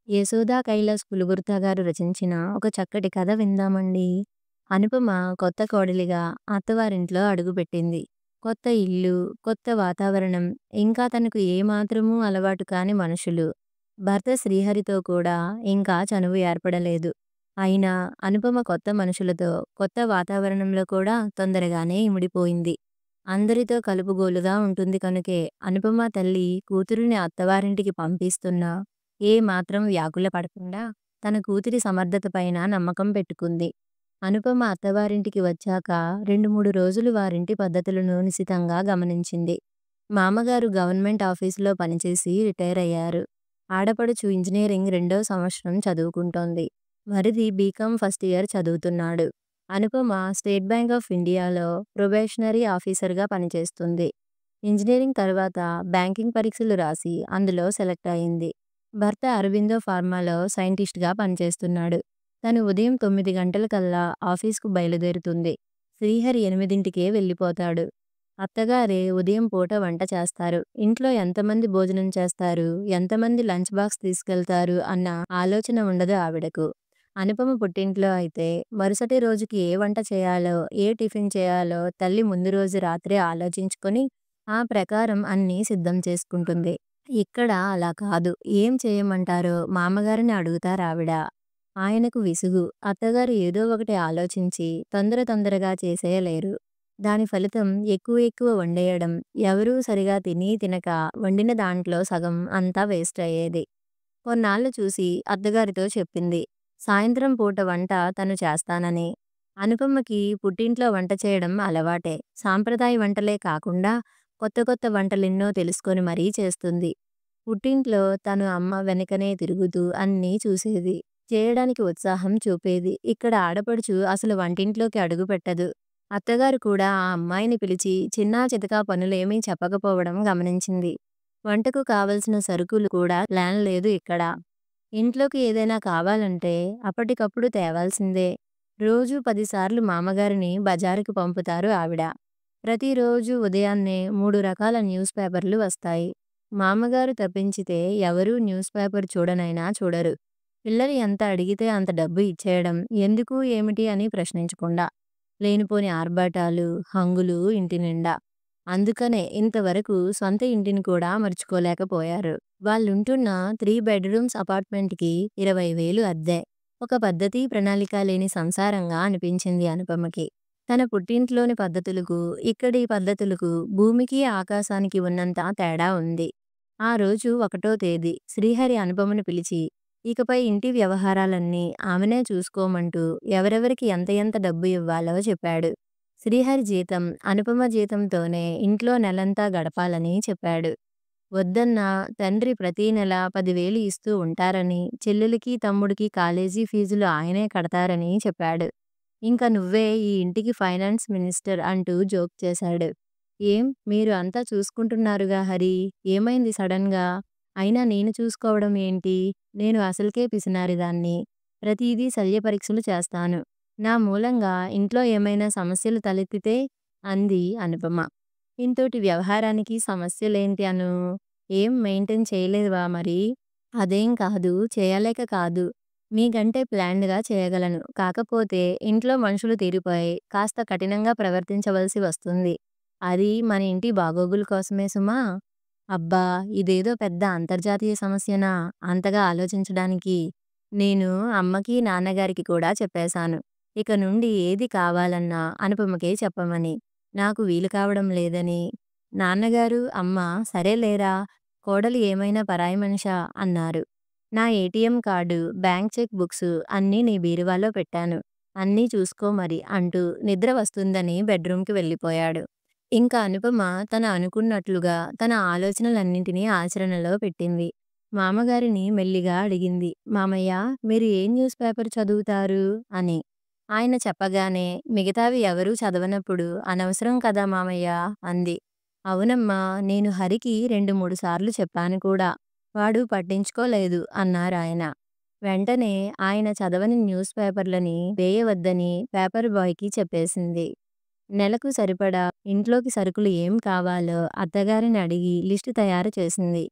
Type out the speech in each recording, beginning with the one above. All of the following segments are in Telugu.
యశోదా కైలాస్ పులుగుర్త గారు రచించిన ఒక చక్కటి కథ విందామండి. అనుపమ కొత్త కోడలిగా అత్తవారింట్లో అడుగుపెట్టింది. కొత్త ఇల్లు, కొత్త వాతావరణం, ఇంకా తనకు ఏమాత్రమూ అలవాటు కాని మనుషులు. భర్త శ్రీహరితో కూడా ఇంకా చనువు ఏర్పడలేదు. అయినా అనుపమ కొత్త మనుషులతో, కొత్త వాతావరణంలో కూడా తొందరగానే ఇమిడిపోయింది. అందరితో కలుపుగోలుగా ఉంటుంది కనుకే అనుపమ తల్లి కూతురిని అత్తవారింటికి పంపిస్తున్నా ఏ మాత్రం వ్యాకుల పడకుండా తన కూతురి సమర్థత పైన నమ్మకం పెట్టుకుంది. అనుపమ అత్తవారింటికి వచ్చాక 2, 3 రోజులు వారింటి పద్ధతులను నిశితంగా గమనించింది. మామగారు గవర్నమెంట్ ఆఫీసులో పనిచేసి రిటైర్ అయ్యారు. ఆడపడుచు ఇంజనీరింగ్ 2వ సంవత్సరం చదువుకుంటోంది. మరిది బీకాం ఫస్ట్ ఇయర్ చదువుతున్నాడు. అనుపమ స్టేట్ బ్యాంక్ ఆఫ్ ఇండియాలో ప్రొబేషనరీ ఆఫీసర్గా పనిచేస్తుంది. ఇంజనీరింగ్ తర్వాత బ్యాంకింగ్ పరీక్షలు రాసి అందులో సెలెక్ట్ అయింది. భర్త అరబిందో ఫార్మాలో సైంటిస్ట్‌గా పనిచేస్తున్నాడు. తను ఉదయం 9 గంటలకల్లా ఆఫీస్‌కు బయలుదేరుతుంది. శ్రీహరి 8కే వెళ్ళిపోతాడు. అత్తగారే ఉదయం పూట వంట చేస్తారు. ఇంట్లో ఎంతమంది భోజనం చేస్తారు, ఎంతమంది లంచ్ బాక్స్ తీసుకెళ్తారు అన్న ఆలోచన ఉండదు ఆవిడకు. అనుపమ పుట్టింట్లో అయితే మరుసటి రోజుకి ఏ వంట చేయాలో, ఏ టిఫిన్ చేయాలో తల్లి ముందు రోజు రాత్రే ఆలోచించుకొని ఆ ప్రకారం అన్నీ సిద్ధం చేసుకుంటుంది. ఇక్కడ అలా కాదు. ఏం చేయమంటారో మామగారిని అడుగుతారావిడ. ఆయనకు విసుగు. అత్తగారు ఏదో ఒకటి ఆలోచించి తొందరగా చేసేయలేరు. దాని ఫలితం ఎక్కువ వండేయడం. ఎవరూ సరిగా తినీ తినక వండిన దాంట్లో సగం అంతా వేస్ట్ అయ్యేది. కొన్నాళ్ళు చూసి అత్తగారితో చెప్పింది. సాయంత్రం పూట వంట తను చేస్తానని. అనుపమ్మకి పుట్టింట్లో వంట చేయడం అలవాటే. సాంప్రదాయ వంటలే కాకుండా కొత్త వంటలెన్నో తెలుసుకొని మరీ చేస్తుంది. పుట్టింట్లో తను అమ్మ వెనకనే తిరుగుతూ అన్నీ చూసేది. చేయడానికి ఉత్సాహం చూపేది. ఇక్కడ ఆడపడుచు అసలు వంటింట్లోకి అడుగుపెట్టదు. అత్తగారు కూడా ఆ అమ్మాయిని పిలిచి చిన్నా చితకా పనులేమీ చెప్పకపోవడం గమనించింది. వంటకు కావలసిన సరుకులు కూడా ప్లాన్ లేదు ఇక్కడ. ఇంట్లోకి ఏదైనా కావాలంటే అప్పటికప్పుడు తేవాల్సిందే. రోజూ 10 సార్లు మామగారిని బజారుకి పంపుతారు ఆవిడ. ప్రతిరోజు ఉదయాన్నే 3 రకాల న్యూస్ పేపర్లు వస్తాయి. మామగారు తప్పించితే ఎవరూ న్యూస్ పేపర్ చూడనైనా చూడరు. పిల్లలు ఎంత అడిగితే అంత డబ్బు ఇచ్చేయడం, ఎందుకు ఏమిటి అని ప్రశ్నించకుండా. లేనిపోని ఆర్భాటాలు, హంగులు ఇంటి నిండా. అందుకనే ఇంతవరకు సొంత ఇంటిని కూడా మర్చిపోలేకపోయారు. వాళ్ళుంటున్న 3 బెడ్‌రూమ్స్ అపార్ట్‌మెంట్‌కి 20,000 అద్దె. ఒక పద్ధతి, ప్రణాళిక లేని సంసారంగా అనిపించింది అనుపమకి. తన పుట్టింట్లోని పద్ధతులకు, ఇక్కడి పద్ధతులకు భూమికి, ఆకాశానికి ఉన్నంత తేడా ఉంది. ఆ రోజు 1వ తేదీ. శ్రీహరి అనుపమను పిలిచి, ఇకపై ఇంటి వ్యవహారాలన్నీ ఆమెనే చూసుకోమంటూ ఎవరెవరికి ఎంత డబ్బు ఇవ్వాలో చెప్పాడు. శ్రీహరి జీతం అనుపమ జీతంతోనే ఇంట్లో నెలంతా గడపాలని చెప్పాడు. వద్దన్నా తండ్రి ప్రతీ నెల 10,000 ఇస్తూ ఉంటారని, చెల్లెలికి, తమ్ముడికి కాలేజీ ఫీజులు ఆయనే కడతారని చెప్పాడు. ఇంక నువ్వే ఈ ఇంటికి ఫైనాన్స్ మినిస్టర్ అంటూ జోక్ చేశాడు. ఏం మీరు అంతా చూసుకుంటున్నారుగా హరి, ఏమైంది సడన్‌గా? అయినా నేను చూసుకోవడం ఏంటి? నేను అసలుకే పిసినారిదాన్ని. ప్రతీదీ శల్య పరీక్షలు చేస్తాను. నా మూలంగా ఇంట్లో ఏమైనా సమస్యలు తలెత్తితే అంది అనుపమ. ఇంతోటి వ్యవహారానికి సమస్యలేంటి అను? ఏం మెయింటైన్ చేయలేవా మరి? అదేం కాదు, చేయలేక కాదు. మీకంటే ప్లాన్డ్‌గా చేయగలను. కాకపోతే ఇంట్లో మనుషులు తీరుపై కాస్త కఠినంగా ప్రవర్తించవలసి వస్తుంది. అది మన ఇంటి బాగోగుల కోసమే సుమా! అబ్బా! ఇదేదో పెద్ద అంతర్జాతీయ సమస్యనా అంతగా ఆలోచించడానికి? నేను అమ్మకి, నాన్నగారికి కూడా చెప్పేశాను. ఇక నుండి ఏది కావాలన్నా అనుపమకే చెప్పమని. నాకు వీలు కావడం లేదని. నాన్నగారు, అమ్మ సరేలేరా! కోడలు ఏమైనా పరాయి మనిషా? అన్నారు. నా ATM card, bank cheque books అన్నీ నీ బీరువాలో పెట్టాను. అన్నీ చూసుకో మరి అంటూ నిద్ర వస్తుందని బెడ్‌రూమ్‌కి వెళ్ళిపోయాడు. ఇంక అనుపమ తను అనుకున్నట్లుగా తన ఆలోచనలన్నింటినీ ఆచరణలో పెట్టింది. మామగారిని మెల్లిగా అడిగింది. మామయ్య, మీరు ఏ న్యూస్ పేపర్ చదువుతారు? అని. ఆయన చెప్పగానే మిగతావి ఎవరూ చదవనప్పుడు అనవసరం కదా మామయ్య అంది. అవునమ్మా, నేను హరికి 2, 3 సార్లు చెప్పాను కూడా. వాడు పట్టించుకోలేదు అన్నారాయన. వెంటనే ఆయన చదవని న్యూస్ పేపర్లని వేయవద్దని పేపర్ బాయ్‌కి చెప్పేసింది. నెలకు సరిపడా ఇంట్లోకి సరుకులు ఏం కావాలో అత్తగారిని అడిగి లిస్టు తయారు చేసింది.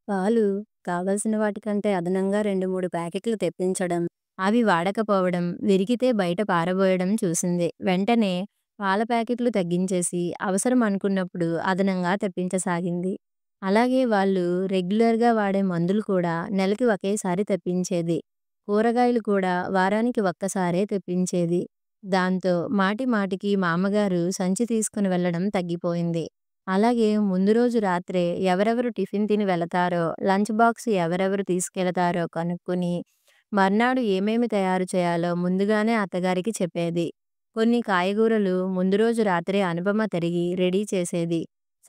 పాలు, కావాల్సిన వాటికంటే అదనంగా 2, 3 ప్యాకెట్లు తెప్పించడం, అవి వాడకపోవడం, విరిగితే బయట పారబోయడం చూసింది. వెంటనే పాల ప్యాకెట్లు తగ్గించేసి, అవసరం అనుకున్నప్పుడు అదనంగా తెప్పించసాగింది. అలాగే వాళ్ళు రెగ్యులర్‌గా వాడే మందులు కూడా నెలకి ఒకేసారి తెప్పించేది. కూరగాయలు కూడా వారానికి ఒక్కసారే తెప్పించేది. దాంతో మాటి మాటికి మా అమ్మగారు సంచి తీసుకొని వెళ్ళడం తగ్గిపోయింది. అలాగే ముందు రోజు రాత్రే ఎవరెవరు టిఫిన్ తిని వెళతారో, లంచ్ బాక్స్ ఎవరెవరు తీసుకెళతారో కనుక్కొని, మర్నాడు ఏమేమి తయారు చేయాలో ముందుగానే అత్తగారికి చెప్పేది. కొన్ని కాయగూరలు ముందు రోజు రాత్రే అనుపమ తరిగి రెడీ చేసేది.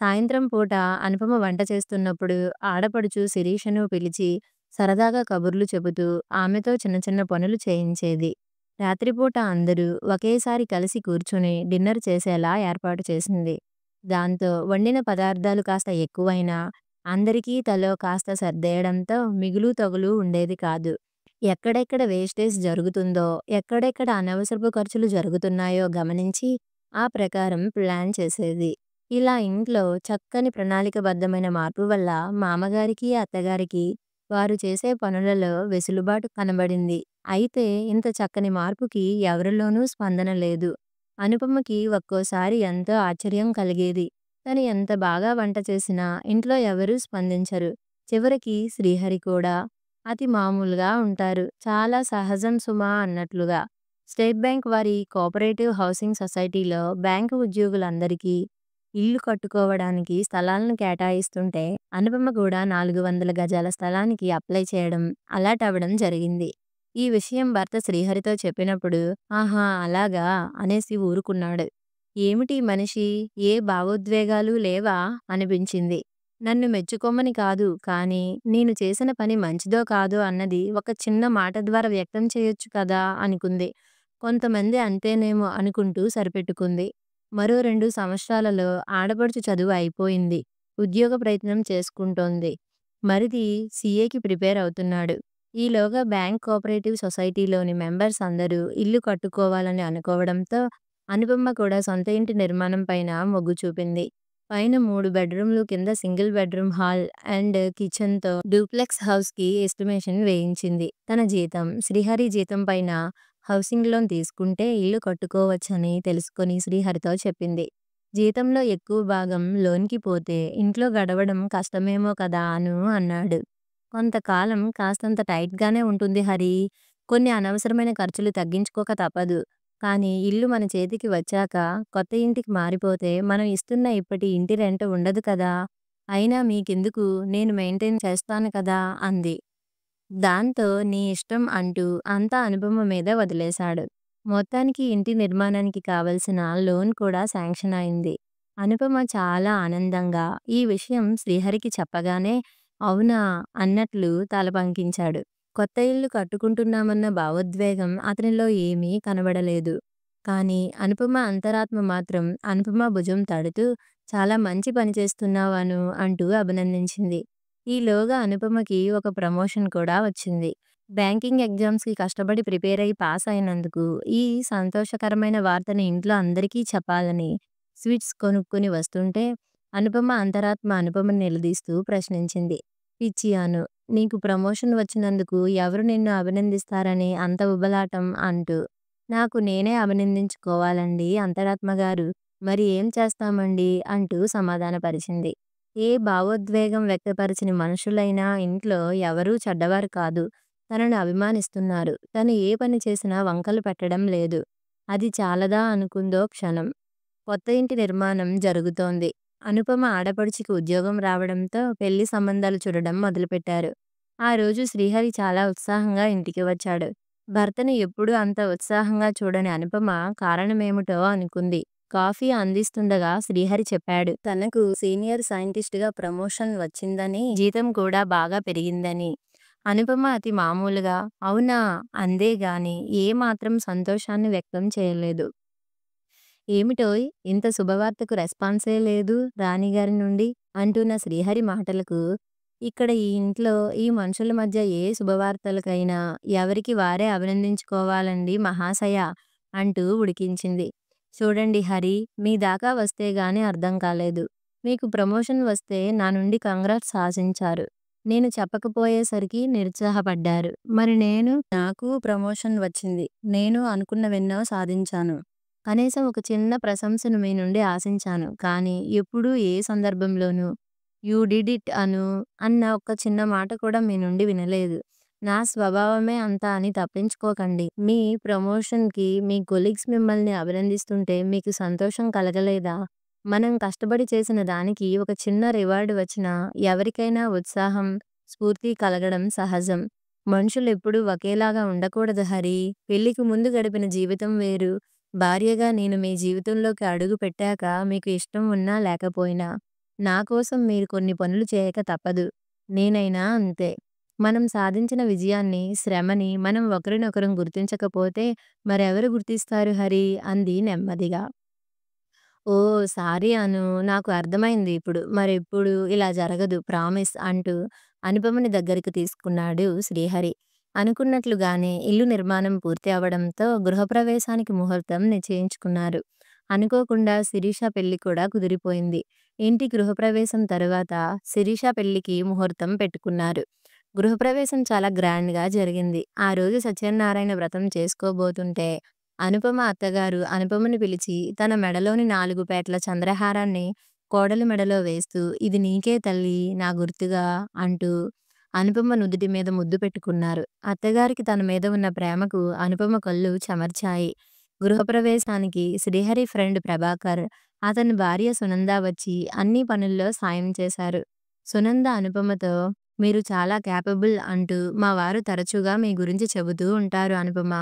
సాయంత్రం పూట అనుపమ వంట చేస్తున్నప్పుడు ఆడపడుచు శిరీషను పిలిచి సరదాగా కబుర్లు చెబుతూ ఆమెతో చిన్న చిన్న పనులు చేయించేది. రాత్రిపూట అందరూ ఒకేసారి కలిసి కూర్చుని డిన్నర్ చేసేలా ఏర్పాటు చేసింది. దాంతో వండిన పదార్థాలు కాస్త ఎక్కువైనా అందరికీ తలో కాస్త సర్దేయడంతో మిగులు తగులు ఉండేది కాదు. ఎక్కడెక్కడ వేస్టేజ్ జరుగుతుందో, ఎక్కడెక్కడ అనవసరపు ఖర్చులు జరుగుతున్నాయో గమనించి ఆ ప్రకారం ప్లాన్ చేసేది. ఇలా ఇంట్లో చక్కని ప్రణాళికబద్ధమైన మార్పు వల్ల మామగారికి, అత్తగారికి వారు చేసే పనులలో వెసులుబాటు కనబడింది. అయితే ఇంత చక్కని మార్పుకి ఎవరిలోనూ స్పందన లేదు. అనుపమకి ఒక్కోసారి ఎంతో ఆశ్చర్యం కలిగేది. తను ఎంత బాగా వంట చేసినా ఇంట్లో ఎవరూ స్పందించరు. చివరికి శ్రీహరి కూడా అతి మామూలుగా ఉంటారు. చాలా సహజం సుమా అన్నట్లుగా. స్టేట్ బ్యాంక్ వారి కోఆపరేటివ్ హౌసింగ్ సొసైటీలో బ్యాంకు ఉద్యోగులందరికీ ఇల్లు కట్టుకోవడానికి స్థలాలను కేటాయిస్తుంటే అనుపమ కూడా 400 గజాల స్థలానికి అప్లై చేయడం, అలాట్ అవ్వడం జరిగింది. ఈ విషయం భర్త శ్రీహరితో చెప్పినప్పుడు ఆహా అలాగా అనేసి ఊరుకున్నాడు. ఏమిటి మనిషి, ఏ భావోద్వేగాలు లేవా అనిపించింది. నన్ను మెచ్చుకోమని కాదు, కానీ నేను చేసిన పని మంచిదో కాదో అన్నది ఒక చిన్న మాట ద్వారా వ్యక్తం చేయొచ్చు కదా అనుకుంది. కొంతమంది అంతేనేమో అనుకుంటూ సరిపెట్టుకుంది. మరో 2 సంవత్సరాలలో ఆడపడుచు చదువు అయిపోయింది. ఉద్యోగ ప్రయత్నం చేసుకుంటోంది. మరిది సీఏకి ప్రిపేర్ అవుతున్నాడు. ఈలోగా బ్యాంక్ కోఆపరేటివ్ సొసైటీలోని మెంబర్స్ అందరూ ఇల్లు కట్టుకోవాలని అనుకోవడంతో అనుపమ కూడా సొంత ఇంటి నిర్మాణం పైన మొగ్గు చూపింది. పైన 3 బెడ్‌రూమ్‌లు, కింద సింగిల్ బెడ్‌రూమ్ హాల్ అండ్ కిచెన్‌తో డూప్లెక్స్ హౌస్‌కి ఎస్టిమేషన్ వేయించింది. తన జీతం, శ్రీహరి జీతం పైన హౌసింగ్ లోన్ తీసుకుంటే ఇల్లు కట్టుకోవచ్చని తెలుసుకొని శ్రీహరితో చెప్పింది. జీతంలో ఎక్కువ భాగం లోన్‌కి పోతే ఇంట్లో గడవడం కష్టమేమో కదా అన్నాడు. కొంతకాలం కాస్తంత టైట్‌గానే ఉంటుంది హరి. కొన్ని అనవసరమైన ఖర్చులు తగ్గించుకోక తప్పదు. కానీ ఇల్లు మన చేతికి వచ్చాక కొత్త ఇంటికి మారిపోతే మనం ఇస్తున్న ఇప్పటి ఇంటి రెంట్ ఉండదు కదా! అయినా మీకెందుకు, నేను మెయింటైన్ చేస్తాను కదా అంది. దాంతో నీ ఇష్టం అంటూ అంతా అనుపమ మీద వదిలేశాడు. మొత్తానికి ఇంటి నిర్మాణానికి కావలసిన లోన్ కూడా శాంక్షన్ అయింది. అనుపమ చాలా ఆనందంగా ఈ విషయం శ్రీహరికి చెప్పగానే అవునా అన్నట్లు తల పంకించాడు. కొత్త ఇల్లు కట్టుకుంటున్నామన్న భావోద్వేగం అతనిలో ఏమీ కనబడలేదు. కానీ అనుపమ అంతరాత్మ మాత్రం అనుపమ భుజం తడుతూ చాలా మంచి పని చేస్తున్నావను అంటూ అభినందించింది. ఈలోగా అనుపమకి ఒక ప్రమోషన్ కూడా వచ్చింది. బ్యాంకింగ్ ఎగ్జామ్స్‌కి కష్టపడి ప్రిపేర్ అయ్యి పాస్ అయినందుకు ఈ సంతోషకరమైన వార్తని ఇంట్లో అందరికీ చెప్పాలని స్వీట్స్ కొనుక్కొని వస్తుంటే అనుపమ అంతరాత్మ అనుపమని నిలదీస్తూ ప్రశ్నించింది. పిచ్చి అను, నీకు ప్రమోషన్ వచ్చినందుకు ఎవరు నిన్ను అభినందిస్తారని అంత ఉబలాటం అంటూ. నాకు నేనే అభినందించుకోవాలండి అంతరాత్మ గారు. మరి ఏం చేస్తామండి అంటూ సమాధానపరిచింది. ఏ భావోద్వేగం వ్యక్తపరచని మనుషులైనా ఇంట్లో ఎవరూ చెడ్డవారు కాదు. తనను అభిమానిస్తున్నారు. తను ఏ పని చేసినా వంకలు పెట్టడం లేదు. అది చాలదా అనుకుందో క్షణం. కొత్త ఇంటి నిర్మాణం జరుగుతోంది. అనుపమ ఆడపడుచుకి ఉద్యోగం రావడంతో పెళ్లి సంబంధాలు చూడడం మొదలుపెట్టారు. ఆ రోజు శ్రీహరి చాలా ఉత్సాహంగా ఇంటికి వచ్చాడు. భర్తను ఎప్పుడూ అంత ఉత్సాహంగా చూడని అనుపమ కారణమేమిటో అనుకుంది. కాఫీ అందిస్తుండగా శ్రీహరి చెప్పాడు. తనకు సీనియర్ సైంటిస్ట్‌గా ప్రమోషన్ వచ్చిందని, జీతం కూడా బాగా పెరిగిందని. అనుపమ అతి మామూలుగా అవునా అందే గాని ఏ మాత్రం సంతోషాన్ని వ్యక్తం చేయలేదు. ఏమిటోయ్ ఇంత శుభవార్తకు రెస్పాన్సే లేదు రాణిగారి నుండి అంటున్న శ్రీహరి మాటలకు, ఇక్కడ ఈ ఇంట్లో ఈ మనుషుల మధ్య ఏ శుభవార్తలకైనా ఎవరికి వారే అభినందించుకోవాలండి మహాశయ అంటూ ఉడికించింది. చూడండి హరి, మీ దాకా వస్తే గాని అర్థం కాలేదు. మీకు ప్రమోషన్ వస్తే నా నుండి కంగ్రాట్స్ ఆశించారు. నేను చెప్పకపోయేసరికి నిరుత్సాహపడ్డారు. మరి నేను? నాకు ప్రమోషన్ వచ్చింది. నేను అనుకున్నవెన్నో సాధించాను. కనీసం ఒక చిన్న ప్రశంసను మీ నుండి ఆశించాను. కానీ ఎప్పుడూ ఏ సందర్భంలోనూ యూ డిడ్ ఇట్ అను అన్న ఒక్క చిన్న మాట కూడా మీ నుండి వినలేదు. నా స్వభావమే అంత అని తప్పించుకోకండి. మీ ప్రమోషన్‌కి మీ కొలీగ్స్ మిమ్మల్ని అభినందిస్తుంటే మీకు సంతోషం కలగలేదా? మనం కష్టపడి చేసిన దానికి ఒక చిన్న రివార్డ్ వచ్చినా ఎవరికైనా ఉత్సాహం, స్ఫూర్తి కలగడం సహజం. మనుషులెప్పుడూ ఒకేలాగా ఉండకూడదు హరి. పెళ్ళికి ముందు గడిపిన జీవితం వేరు. భార్యగా నేను మీ జీవితంలోకి అడుగు పెట్టాక మీకు ఇష్టం ఉన్నా లేకపోయినా, నా కోసం మీరు కొన్ని పనులు చేయక తప్పదు. నేనైనా అంతే. మనం సాధించిన విజయాన్ని, శ్రమని మనం ఒకరినొకరం గుర్తించకపోతే మరెవరు గుర్తిస్తారు హరి అంది నెమ్మదిగా. ఓహ్! సారీ అను. నాకు అర్థమైంది ఇప్పుడు. మరెప్పుడు ఇలా జరగదు ప్రామిస్ అంటూ అనుపమని దగ్గరికి తీసుకున్నాడు శ్రీహరి. అనుకున్నట్లుగానే ఇల్లు నిర్మాణం పూర్తి అవ్వడంతో గృహప్రవేశానికి ముహూర్తం నిశ్చయించుకున్నారు. అనుకోకుండా శిరీష పెళ్లి కూడా కుదిరిపోయింది. ఇంటి గృహప్రవేశం తరువాత శిరీష పెళ్లికి ముహూర్తం పెట్టుకున్నారు. గృహప్రవేశం చాలా గ్రాండ్‌గా జరిగింది. ఆ రోజు సత్యనారాయణ వ్రతం చేసుకోబోతుంటే అనుపమ అత్తగారు అనుపమని పిలిచి తన మెడలోని 4 పేటల చంద్రహారాన్ని కోడలి మెడలో వేస్తూ "ఇది నీకే తల్లీ నా గుర్తుగా" అంటూ అనుపమ నుదుటి మీద ముద్దు పెట్టుకున్నారు. అత్తగారికి తన మీద ఉన్న ప్రేమకు అనుపమ కళ్ళు చెమర్చాయి. గృహప్రవేశానికి శ్రీహరి ఫ్రెండ్ ప్రభాకర్, అతని భార్య సునంద వచ్చి అన్ని పనుల్లో సాయం చేశారు. సునంద అనుపమతో "మీరు చాలా కేపబుల్ అంటూ మా వారు తరచుగా మీ గురించి చెబుతూ ఉంటారు అనుపమ.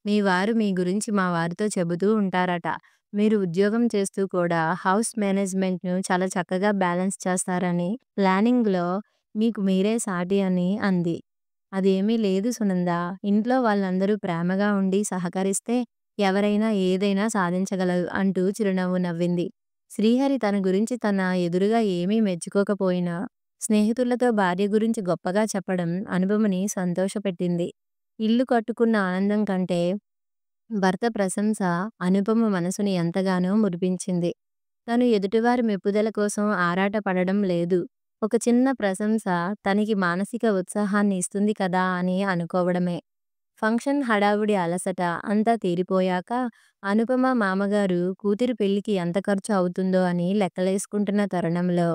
మీ వారు మీ గురించి మా వారితో చెబుతూ ఉంటారట. మీరు ఉద్యోగం చేస్తూ కూడా హౌస్ మేనేజ్‌మెంట్‌ను చాలా చక్కగా బ్యాలెన్స్ చేస్తారని, ప్లానింగ్‌లో మీకు మీరే సాటి అని" అంది. "అదేమీ లేదు సునంద. ఇంట్లో వాళ్ళందరూ ప్రేమగా ఉండి సహకరిస్తే ఎవరైనా ఏదైనా సాధించగలరు" అంటూ చిరునవ్వు నవ్వింది. శ్రీహరి తన గురించి తన ఎదురుగా ఏమీ మెచ్చుకోకపోయినా, స్నేహితులతో భార్య గురించి గొప్పగా చెప్పడం అనుపమని సంతోషపెట్టింది. ఇల్లు కట్టుకున్న ఆనందం కంటే భర్త ప్రశంస అనుపమ మనసుని ఎంతగానో మురిపించింది. తను ఎదుటివారి మెప్పుదల కోసం ఆరాటపడడం లేదు. ఒక చిన్న ప్రశంస తనకి మానసిక ఉత్సాహాన్ని ఇస్తుంది కదా అని అనుకోవడమే. ఫంక్షన్ హడావుడి అలసట అంతా తీరిపోయాక అనుపమ మామగారు కూతురి పెళ్లికి ఎంత ఖర్చు అవుతుందో అని లెక్కలేసుకుంటున్న తరుణంలో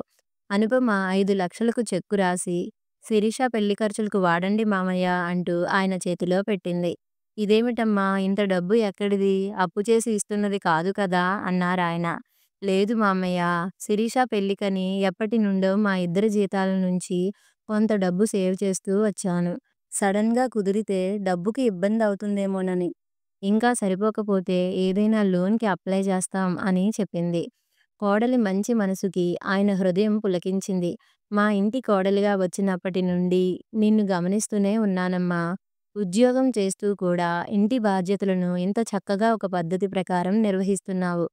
అనుపమ 5,00,000కు చెక్కు రాసి శిరీష పెళ్లి ఖర్చులకు వాడండి మామయ్య అంటూ ఆయన చేతిలో పెట్టింది. ఇదేమిటమ్మా ఇంత డబ్బు ఎక్కడిది? అప్పు చేసి ఇస్తున్నది కాదు కదా అన్నారాయన. లేదు మామయ్య, శిరీష పెళ్లికని ఎప్పటినుండో మా ఇద్దరి జీతాల నుంచి కొంత డబ్బు సేవ్ చేస్తూ వచ్చాను. సడన్‌గా కుదిరితే డబ్బుకి ఇబ్బందవుతుందేమోనని. ఇంకా సరిపోకపోతే ఏదైనా లోన్‌కి అప్లై చేస్తాం అని చెప్పింది. కోడలి మంచి మనసుకి ఆయన హృదయం పులకించింది. మా ఇంటి కోడలిగా వచ్చినప్పటి నుండి నిన్ను గమనిస్తూనే ఉన్నానమ్మా. ఉద్యోగం చేస్తూ కూడా ఇంటి బాధ్యతలను ఇంత చక్కగా ఒక పద్ధతి ప్రకారం నిర్వహిస్తున్నావు.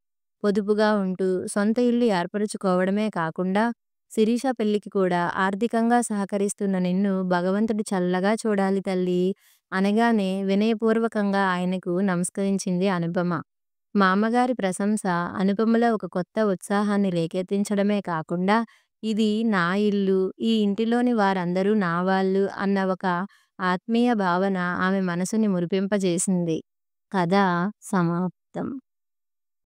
పొదుపుగా ఉంటూ సొంత ఇల్లు ఏర్పరుచుకోవడమే కాకుండా శిరీష పెళ్లికి కూడా ఆర్థికంగా సహకరిస్తున్న నిన్ను భగవంతుడు చల్లగా చూడాలి తల్లీ అనగానే వినయపూర్వకంగా ఆయనకు నమస్కరించింది అనుపమ. మా అమ్మగారి ప్రశంస అనుపమలో ఒక కొత్త ఉత్సాహాన్ని రేకెత్తించడమే కాకుండా ఇది నా ఇల్లు, ఈ ఇంటిలోని వారందరూ నా వాళ్ళు అన్న ఒక ఆత్మీయ భావన ఆమె మనసుని మురిపింపజేసింది. కథ సమాప్తం.